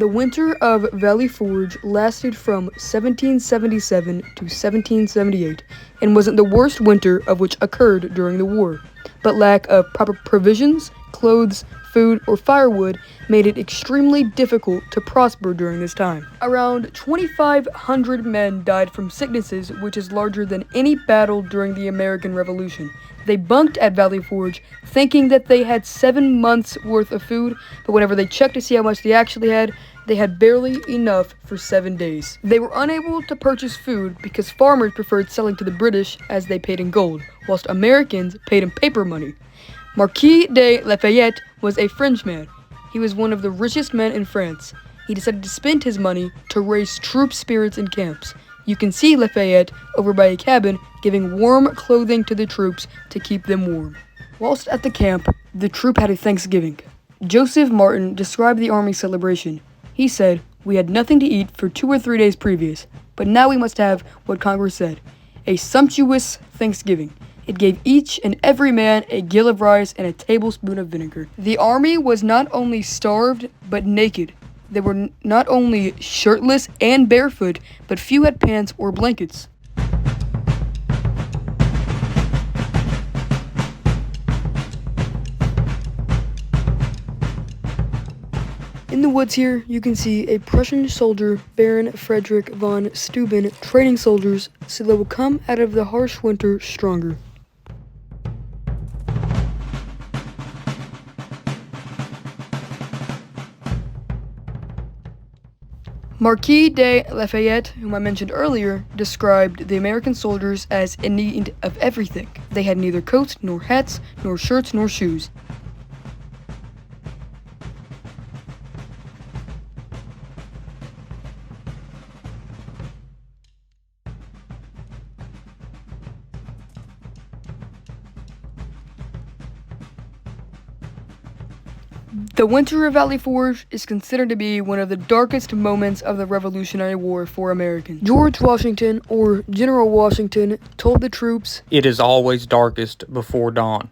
The winter of Valley Forge lasted from 1777 to 1778 and wasn't the worst winter of which occurred during the war, but lack of proper provisions, clothes, food, or firewood made it extremely difficult to prosper during this time. Around 2,500 men died from sicknesses, which is larger than any battle during the American Revolution. They bunked at Valley Forge, thinking that they had 7 months worth of food, but whenever they checked to see how much they actually had, they had barely enough for 7 days. They were unable to purchase food because farmers preferred selling to the British as they paid in gold, whilst Americans paid in paper money. Marquis de Lafayette was a Frenchman. He was one of the richest men in France. He decided to spend his money to raise troop spirits in camps. You can see Lafayette over by a cabin giving warm clothing to the troops to keep them warm. Whilst at the camp, the troop had a Thanksgiving. Joseph Martin described the army celebration. He said, "We had nothing to eat for 2 or 3 days previous, but now we must have what Congress said, a sumptuous Thanksgiving. It gave each and every man a gill of rice and a tablespoon of vinegar." The army was not only starved, but naked. They were not only shirtless and barefoot, but few had pants or blankets. In the woods here, you can see a Prussian soldier, Baron Frederick von Steuben, training soldiers so they will come out of the harsh winter stronger. Marquis de Lafayette, whom I mentioned earlier, described the American soldiers as in need of everything. They had neither coats, nor hats, nor shirts, nor shoes. The winter of Valley Forge is considered to be one of the darkest moments of the Revolutionary War for Americans. George Washington, or General Washington, told the troops, "It is always darkest before dawn."